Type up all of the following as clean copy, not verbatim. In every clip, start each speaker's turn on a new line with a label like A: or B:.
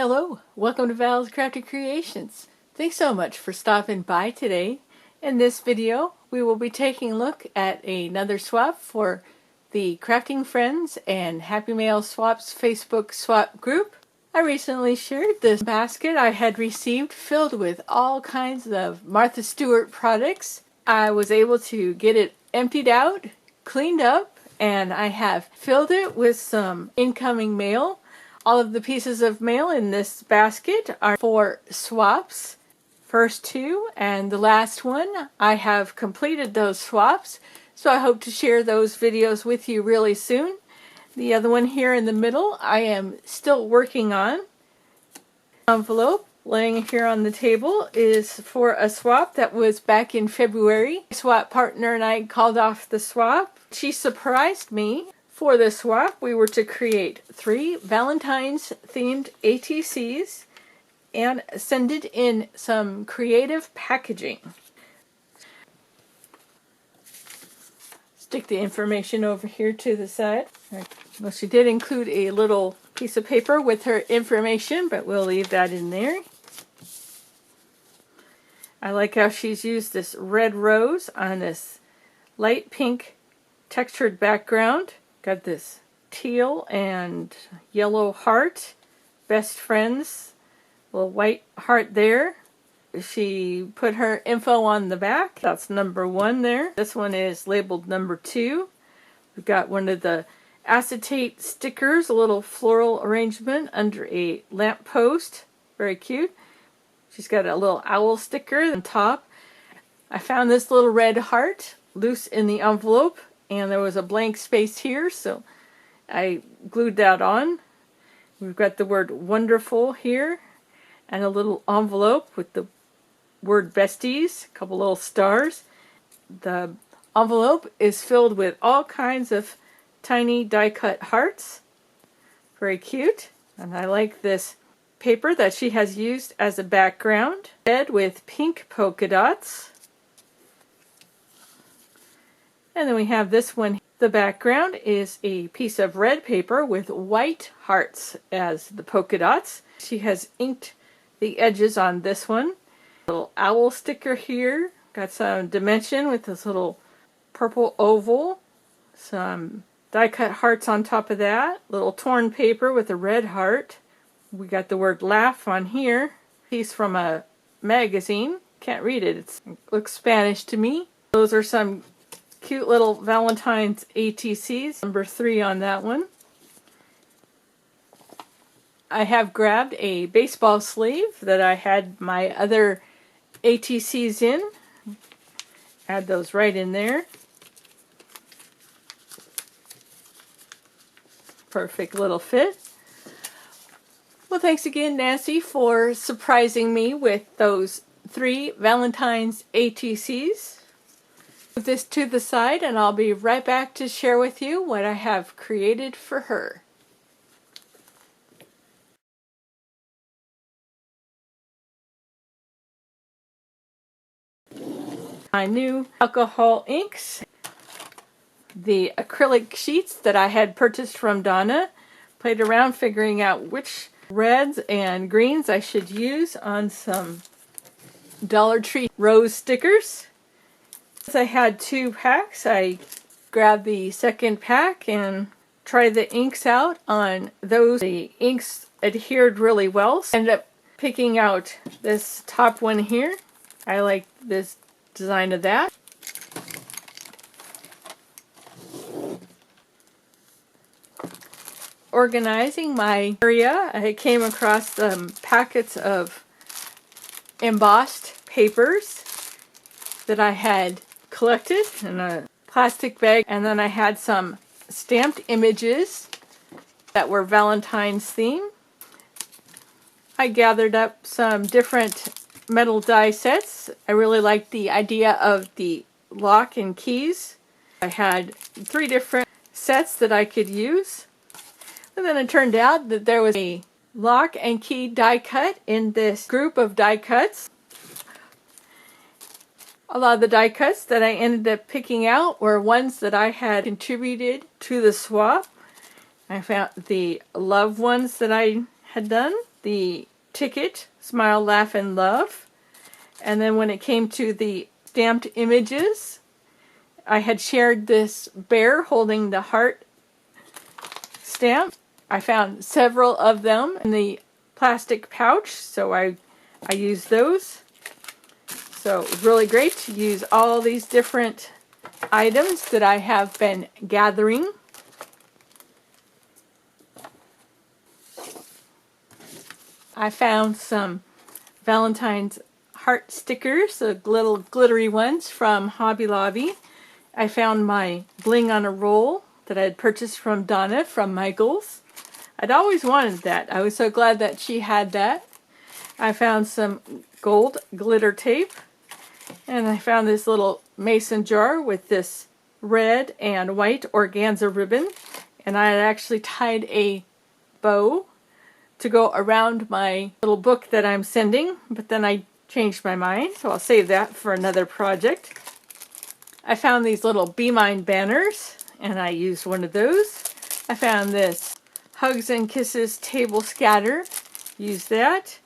A: Hello, welcome to Val's Crafty Creations. Thanks so much for stopping by today. In this video, we will be taking a look at another swap for the Crafting Friends and Happy Mail Swaps Facebook swap group. I recently shared this basket I had received filled with all kinds of Martha Stewart products. I was able to get it emptied out, cleaned up, and I have filled it with some incoming mail. All of the pieces of mail in this basket are for swaps. First two and the last one, I have completed those swaps, so I hope to share those videos with you really soon. The other one here in the middle, I am still working on. Envelope laying here on the table is for a swap that was back in February. My swap partner and I called off the swap. She surprised me. For this swap, we were to create 3 Valentine's themed ATCs and send it in some creative packaging. Stick the information over here to the side. Well, she did include a little piece of paper with her information, but we'll leave that in there. I like how she's used this red rose on this light pink textured background. Got this teal and yellow heart, best friends, little white heart there. She put her info on the back. That's number 1 there. This one is labeled number 2. We've got one of the acetate stickers, a little floral arrangement under a lamp post. Very cute. She's got a little owl sticker on top. I found this little red heart loose in the envelope, and there was a blank space here, so I glued that on. We've got the word wonderful here, and a little envelope with the word besties, a couple little stars. The envelope is filled with all kinds of tiny die-cut hearts. Very cute. And I like this paper that she has used as a background, red with pink polka dots. And then we have this one. The background is a piece of red paper with white hearts as the polka dots. She has inked the edges on this one. Little owl sticker here. Got some dimension with this little purple oval. Some die-cut hearts on top of that. Little torn paper with a red heart. We got the word laugh on here. Piece from a magazine. Can't read it. It looks Spanish to me. Those are some cute little Valentine's ATCs. Number 3 on that one. I have grabbed a baseball sleeve that I had my other ATCs in. Add those right in there. Perfect little fit. Well, thanks again, Nancy, for surprising me with those 3 Valentine's ATCs. Move this to the side, and I'll be right back to share with you what I have created for her. My new alcohol inks, the acrylic sheets that I had purchased from Donna. Played around figuring out which reds and greens I should use on some Dollar Tree rose stickers. I had 2 packs. I grabbed the second pack and tried the inks out on those. The inks adhered really well. So I ended up picking out this top one here. I like this design of that. Organizing my area, I came across some packets of embossed papers that I had collected in a plastic bag, and then I had some stamped images that were Valentine's theme. I gathered up some different metal die sets. I really liked the idea of the lock and keys. I had 3 different sets that I could use, and then it turned out that there was a lock and key die cut in this group of die cuts. A lot of the die cuts that I ended up picking out were ones that I had contributed to the swap. I found the love ones that I had done. the ticket, Smile, Laugh, and Love. And then when it came to the stamped images, I had shared this bear holding the heart stamp. I found several of them in the plastic pouch, so I used those. So it was really great to use all these different items that I have been gathering. I found some Valentine's heart stickers, the little glittery ones from Hobby Lobby. I found my bling on a roll that I had purchased from Donna from Michael's. I'd always wanted that. I was so glad that she had that. I found some gold glitter tape. And I found this little mason jar with this red and white organza ribbon. And I had actually tied a bow to go around my little book that I'm sending. But then I changed my mind, so I'll save that for another project. I found these little Be Mine banners, and I used one of those. I found this Hugs and Kisses table scatter. Used that.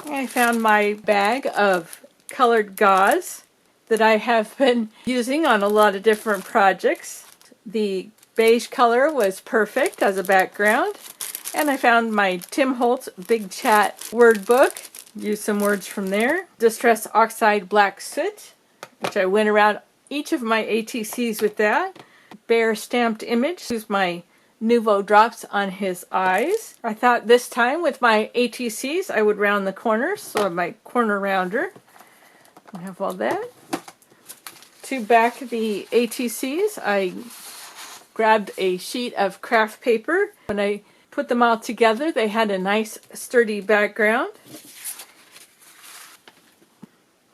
A: I found my bag of colored gauze that I have been using on a lot of different projects. The beige color was perfect as a background. And I found my Tim Holtz Big Chat word book. Used some words from there. Distress Oxide Black Soot, which I went around each of my ATCs with that. Bear stamped image. Used my Nuvo drops on his eyes. I thought this time with my ATCs I would round the corners, so my corner rounder. I have all that. To back the ATCs, I grabbed a sheet of craft paper. When I put them all together, they had a nice sturdy background.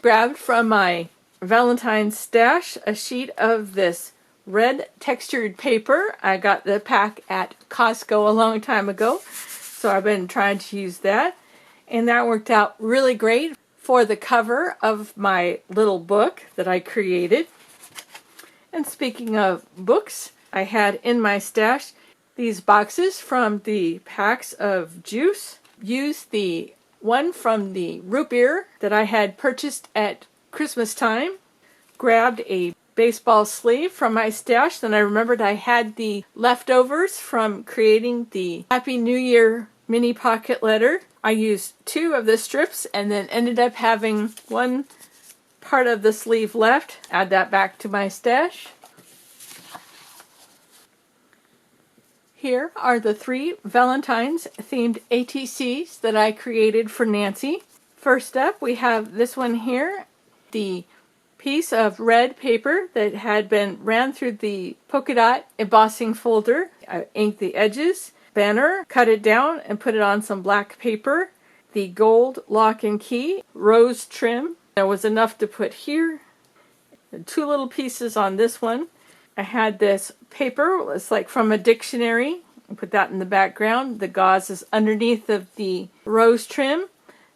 A: Grabbed from my Valentine's stash a sheet of this red textured paper. I got the pack at Costco a long time ago, so I've been trying to use that. And that worked out really great for the cover of my little book that I created. And speaking of books, I had in my stash these boxes from the packs of juice. Used the one from the root beer that I had purchased at Christmas time. Grabbed a baseball sleeve from my stash. Then I remembered I had the leftovers from creating the Happy New Year mini pocket letter. I used 2 of the strips and then ended up having one part of the sleeve left. Add that back to my stash. Here are the 3 Valentine's themed ATCs that I created for Nancy. First up, we have this one here, the piece of red paper that had been ran through the polka dot embossing folder. I inked the edges, banner, cut it down and put it on some black paper. The gold lock and key, rose trim. There was enough to put here. And 2 little pieces on this one. I had this paper, it's like from a dictionary. I put that in the background. The gauze is underneath of the rose trim.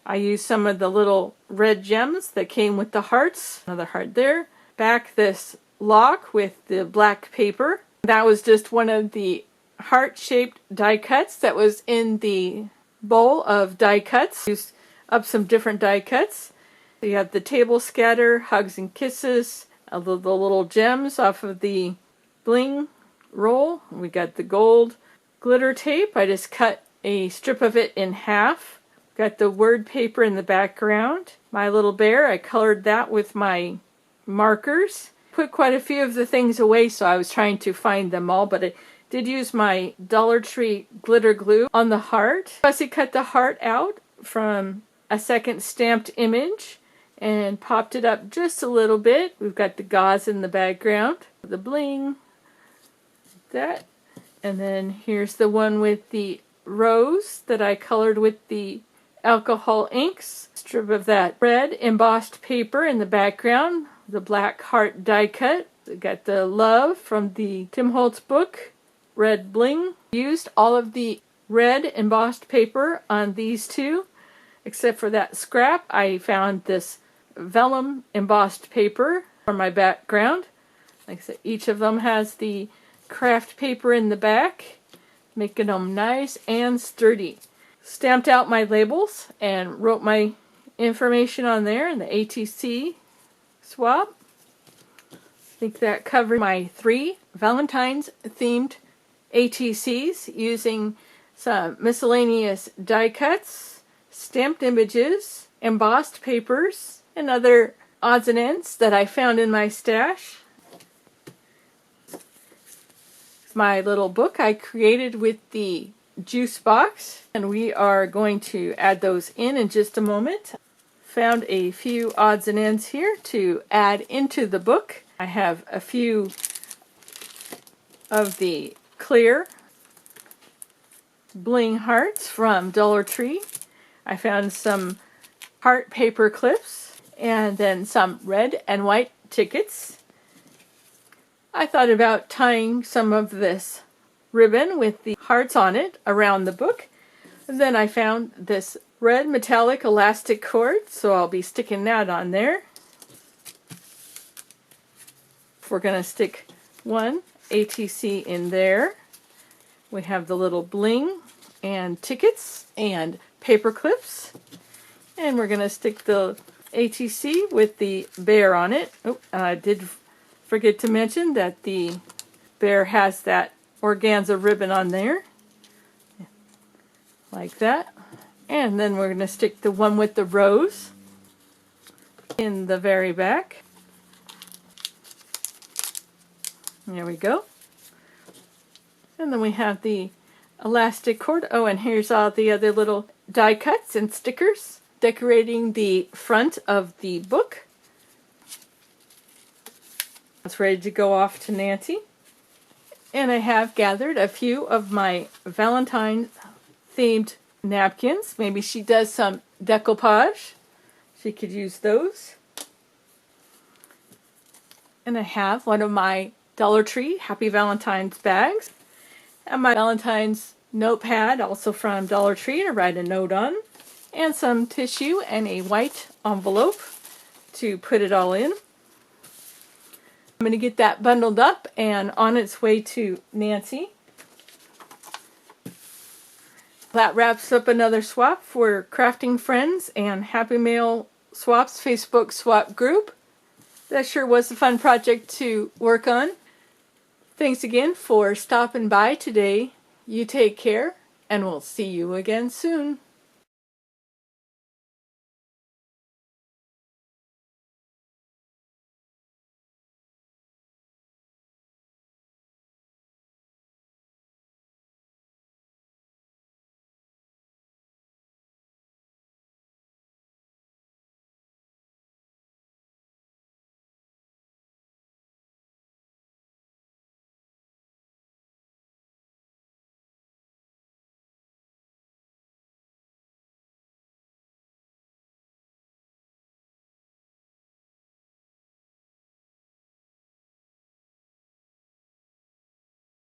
A: I used some of the little red gems that came with the hearts. Another heart there. Back this lock with the black paper. That was just one of the heart-shaped die cuts that was in the bowl of die cuts. Used up some different die cuts. So you have the table scatter, hugs and kisses, the little gems off of the bling roll. We got the gold glitter tape. I just cut a strip of it in half. Got the word paper in the background. My little bear, I colored that with my markers. Put quite a few of the things away, so I was trying to find them all, but I did use my Dollar Tree glitter glue on the heart. Plus I cut the heart out from a second stamped image and popped it up just a little bit. We've got the gauze in the background, the bling, that, and then here's the one with the rose that I colored with the alcohol inks. Strip of that red embossed paper in the background, the black heart die cut. We got the love from the Tim Holtz book, red bling. Used all of the red embossed paper on these 2, except for that scrap. I found this vellum embossed paper for my background. Like I said, each of them has the craft paper in the back, making them nice and sturdy. stamped out my labels and wrote my information on there in the ATC swap. I think that covered my 3 Valentine's themed ATCs using some miscellaneous die cuts, stamped images, embossed papers, and other odds and ends that I found in my stash. My little book I created with the juice box, and we are going to add those in just a moment. Found a few odds and ends here to add into the book. I have a few of the clear bling hearts from Dollar Tree. I found some heart paper clips and then some red and white tickets. I thought about tying some of this ribbon with the hearts on it around the book. And then I found this red metallic elastic cord, so I'll be sticking that on there. We're going to stick one ATC in there. We have the little bling and tickets and paper clips. And we're going to stick the ATC with the bear on it. Oh, I did forget to mention that the bear has that organza ribbon on there. Like that. And then we're going to stick the one with the rose in the very back. There we go. And then we have the elastic cord. Oh, and here's all the other little die cuts and stickers decorating the front of the book. It's ready to go off to Nancy. And I have gathered a few of my Valentine themed napkins. Maybe she does some decoupage. She could use those. And I have one of my Dollar Tree Happy Valentine's bags. And my Valentine's notepad, also from Dollar Tree, to write a note on. And some tissue and a white envelope to put it all in. I'm going to get that bundled up and on its way to Nancy. That wraps up another swap for Crafting Friends and Happy Mail Swaps Facebook swap group. That sure was a fun project to work on. Thanks again for stopping by today. You take care, and we'll see you again soon.